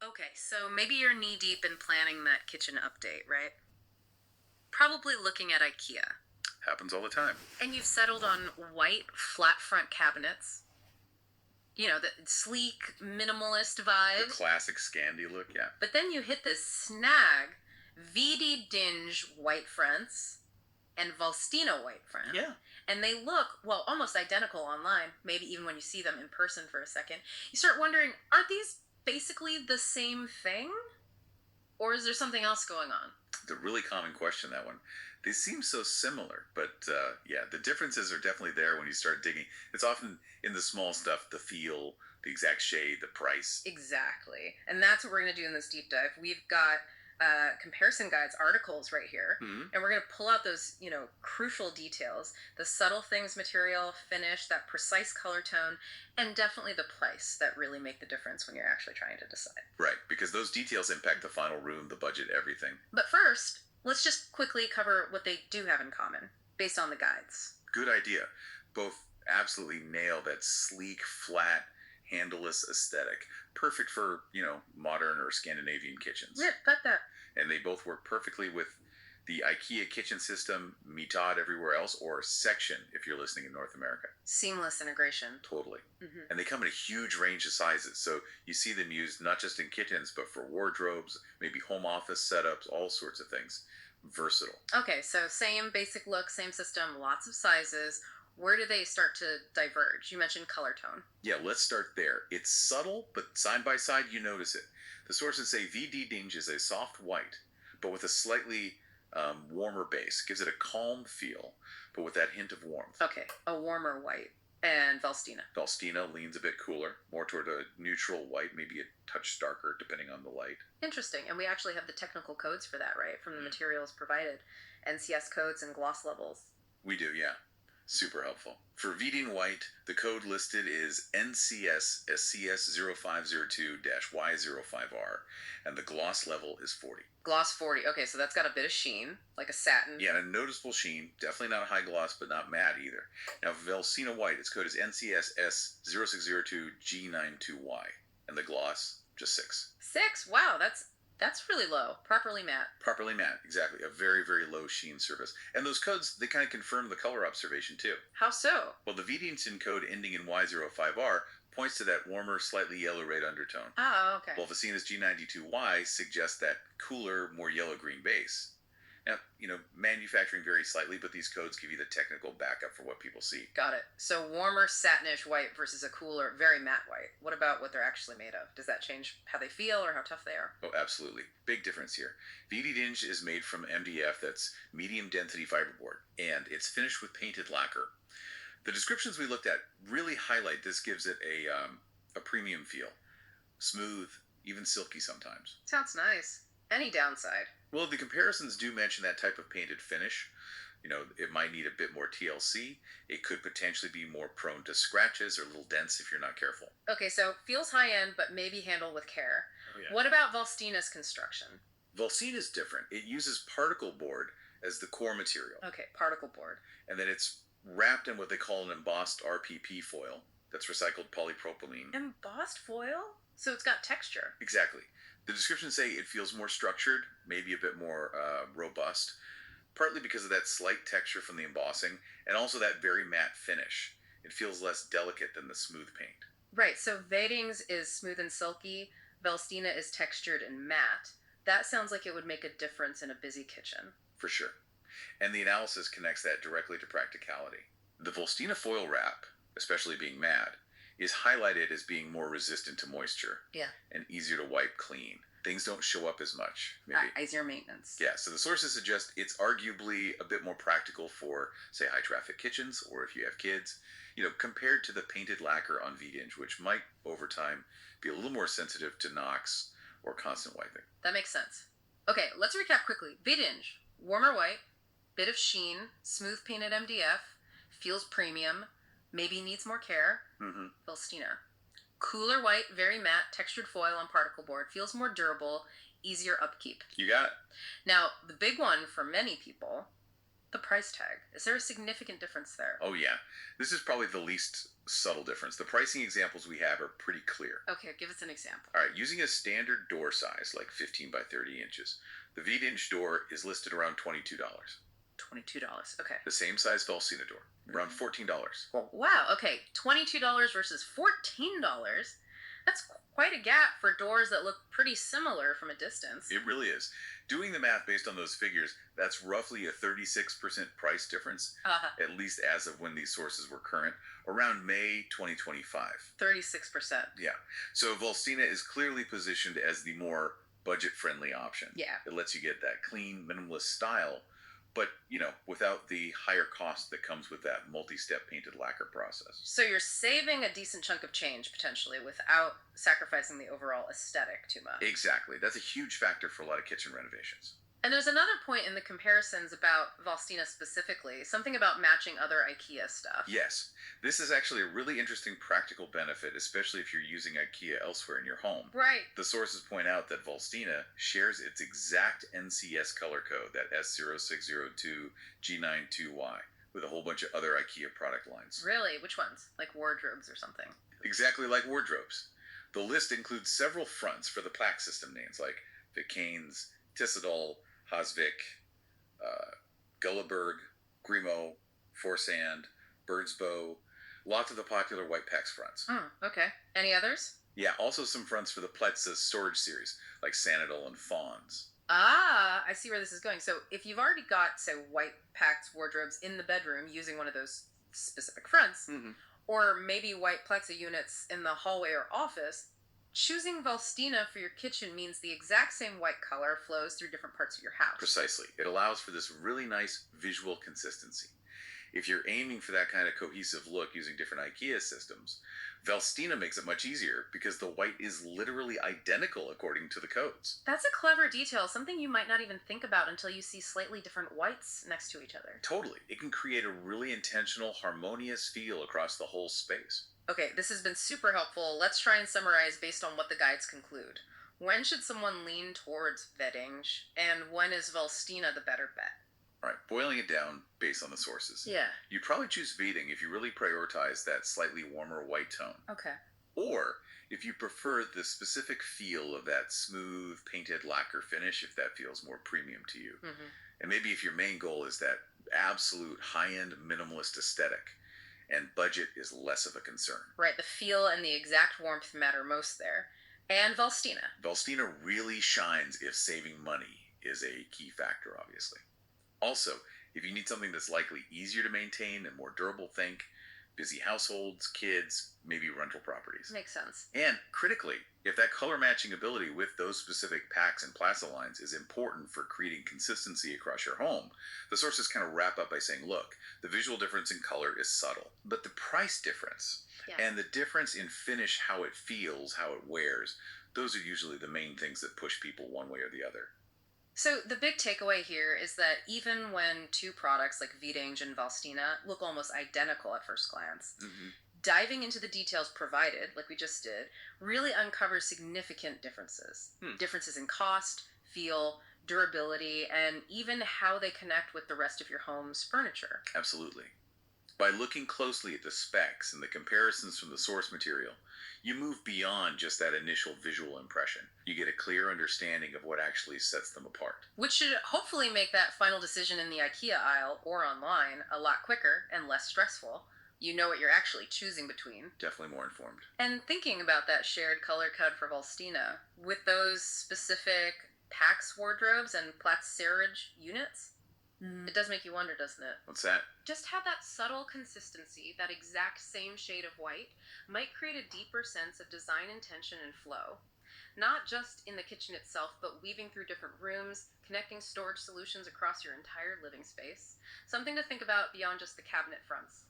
Okay, so maybe you're knee deep in planning that kitchen update, right? Probably looking at IKEA. Happens all the time. And you've settled on white flat front cabinets. You know, the sleek, minimalist The vibe. classic Scandi look, yeah. But then you hit this snag, VEDDINGE white fronts and VALLSTENA white front. Yeah. And they look, well, almost identical online, maybe even when you see them in person for a second. You start wondering, aren't these basically the same thing? Or is there something else going on? The really common question, that one. They seem so similar, but yeah, the differences are definitely there when you start digging. It's often in the small stuff, the feel, the exact shade, the price. Exactly. And that's what we're going to do in this deep dive. We've got comparison guides, articles right here, and we're going to pull out those, crucial details, the subtle things, material, finish, that precise color tone, and definitely the price that really make the difference when you're actually trying to decide. Right, because those details impact the final room, the budget, everything. But first, let's just quickly cover what they do have in common, based on the guides. Good idea. Both absolutely nail that sleek, flat, handleless aesthetic. Perfect for, modern or Scandinavian kitchens. Yeah, got that. And they both work perfectly with the IKEA kitchen system, metod everywhere else, or section if you're listening in North America. Seamless integration. Totally. And they come in a huge range of sizes. So you see them used not just in kitchens, but for wardrobes, maybe home office setups, all sorts of things. Versatile. Okay, so same basic look, same system, lots of sizes. Where do they start to diverge? You mentioned color tone. Yeah, let's start there. It's subtle, but side by side you notice it. The sources say VEDDINGE is a soft white, but with a slightly warmer base. Gives it a calm feel, but with that hint of warmth. Okay, a warmer white. And VALLSTENA. VALLSTENA leans a bit cooler, more toward a neutral white, maybe a touch darker depending on the light. Interesting. And we actually have the technical codes for that, right? From the materials provided. NCS codes and gloss levels. We do, yeah. Super helpful. For VEDDING white, the code listed is NCS SCS0502-Y05R, and the gloss level is 40. Gloss 40. Okay, so that's got a bit of sheen, like a satin. Yeah, and a noticeable sheen. Definitely not a high gloss, but not matte either. Now, VALLSTENA white, its code is NCS S0602G92Y, and the gloss, just 6. 6? Wow, that's really low. Properly matte. Properly matte, exactly. A very, very low sheen surface. And those codes, they kind of confirm the color observation, too. How so? Well, the VEDDINGE code ending in Y05R points to that warmer, slightly yellow red undertone. Oh, okay. While VALLSTENA's G92Y suggests that cooler, more yellow-green base. Now, manufacturing varies slightly, but these codes give you the technical backup for what people see. Got it. So warmer, satinish white versus a cooler, very matte white. What about what they're actually made of? Does that change how they feel or how tough they are? Oh, absolutely. Big difference here. VEDDINGE is made from MDF, that's medium density fiberboard, and it's finished with painted lacquer. The descriptions we looked at really highlight this, gives it a premium feel. Smooth, even silky sometimes. Sounds nice. Any downside? Well, the comparisons do mention that type of painted finish. It might need a bit more TLC. It could potentially be more prone to scratches or a little dense if you're not careful. Okay, so feels high-end, but maybe handled with care. Oh, yeah. What about VALLSTENA's construction? VALLSTENA is different. It uses particle board as the core material. Okay, particle board. And then it's wrapped in what they call an embossed RPP foil. That's recycled polypropylene. Embossed foil? So it's got texture. Exactly. The descriptions say it feels more structured, maybe a bit more robust, partly because of that slight texture from the embossing, and also that very matte finish. It feels less delicate than the smooth paint. Right, so VEDDINGE is smooth and silky, VALLSTENA is textured and matte. That sounds like it would make a difference in a busy kitchen. For sure. And the analysis connects that directly to practicality. The VALLSTENA foil wrap, especially being matte, is highlighted as being more resistant to moisture. Yeah. And easier to wipe clean. Things don't show up as much. Maybe. Easier maintenance. Yeah, so the sources suggest it's arguably a bit more practical for, say, high-traffic kitchens, or if you have kids, compared to the painted lacquer on VEDDINGE, which might, over time, be a little more sensitive to knocks or constant wiping. That makes sense. Okay, let's recap quickly. VEDDINGE, warmer white, bit of sheen, smooth painted MDF, feels premium, maybe needs more care. VALLSTENA. Cooler white, very matte, textured foil on particle board. Feels more durable, easier upkeep. You got it. Now, the big one for many people, The price tag. Is there a significant difference there? Oh, yeah. This is probably the least subtle difference. The pricing examples we have are pretty clear. Okay, give us an example. All right, using a standard door size, like 15 by 30 inches, the VEDDINGE door is listed around $22. $22. Okay. The same size VALLSTENA door, around $14. Well, wow. Okay, $22 versus $14. That's quite a gap for doors that look pretty similar from a distance. It really is. Doing the math based on those figures, that's roughly a 36% price difference, at least as of when these sources were current, around May 2025. 36%. Yeah. So VALLSTENA is clearly positioned as the more budget-friendly option. Yeah. It lets you get that clean, minimalist style, but, without the higher cost that comes with that multi-step painted lacquer process. So you're saving a decent chunk of change, potentially, without sacrificing the overall aesthetic too much. Exactly. That's a huge factor for a lot of kitchen renovations. And there's another point in the comparisons about VALLSTENA specifically, something about matching other IKEA stuff. Yes. This is actually a really interesting practical benefit, especially if you're using IKEA elsewhere in your home. Right. The sources point out that VALLSTENA shares its exact NCS color code, that S0602G92Y, with a whole bunch of other IKEA product lines. Really? Which ones? Like wardrobes or something? Exactly like wardrobes. The list includes several fronts for the plaque system names like Vicanes, Tissadol, Hasvik, Gulleberg, Grimo, Forsand, Birdsbow, lots of the popular white PAX fronts. Okay. Any others? Yeah, also some fronts for the Pletza storage series, like Sanadol and Fawns. Ah, I see where this is going. So if you've already got, say, white PAX wardrobes in the bedroom using one of those specific fronts, or maybe white Plexa units in the hallway or office, choosing VALLSTENA for your kitchen means the exact same white color flows through different parts of your house. Precisely. It allows for this really nice visual consistency. If you're aiming for that kind of cohesive look using different IKEA systems, VALLSTENA makes it much easier because the white is literally identical according to the codes. That's a clever detail, something you might not even think about until you see slightly different whites next to each other. Totally. It can create a really intentional, harmonious feel across the whole space. Okay, this has been super helpful. Let's try and summarize based on what the guides conclude. When should someone lean towards VEDDINGE, and when is VALLSTENA the better bet? All right, boiling it down based on the sources. Yeah. You'd probably choose VEDDINGE if you really prioritize that slightly warmer white tone. Okay. Or if you prefer the specific feel of that smooth painted lacquer finish, if that feels more premium to you. And maybe if your main goal is that absolute high-end minimalist aesthetic, and budget is less of a concern. Right, the feel and the exact warmth matter most there. And VALLSTENA. VALLSTENA really shines if saving money is a key factor, obviously. Also, if you need something that's likely easier to maintain and more durable, think busy households, kids, maybe rental properties. Makes sense. And critically, if that color matching ability with those specific PAX and Plaza lines is important for creating consistency across your home, the sources kind of wrap up by saying, look, the visual difference in color is subtle, but the price difference and the difference in finish, how it feels, how it wears, those are usually the main things that push people one way or the other. So the big takeaway here is that even when two products like VEDDINGE and VALLSTENA look almost identical at first glance, diving into the details provided, like we just did, really uncovers significant differences. Differences in cost, feel, durability, and even how they connect with the rest of your home's furniture. Absolutely. By looking closely at the specs and the comparisons from the source material, you move beyond just that initial visual impression. You get a clear understanding of what actually sets them apart. Which should hopefully make that final decision in the IKEA aisle or online a lot quicker and less stressful. You know what you're actually choosing between. Definitely more informed. And thinking about that shared color code for VALLSTENA, with those specific PAX wardrobes and Platzerage units, it does make you wonder, doesn't it? What's that? Just how that subtle consistency, that exact same shade of white, might create a deeper sense of design intention and flow. Not just in the kitchen itself, but weaving through different rooms, connecting storage solutions across your entire living space. Something to think about beyond just the cabinet fronts.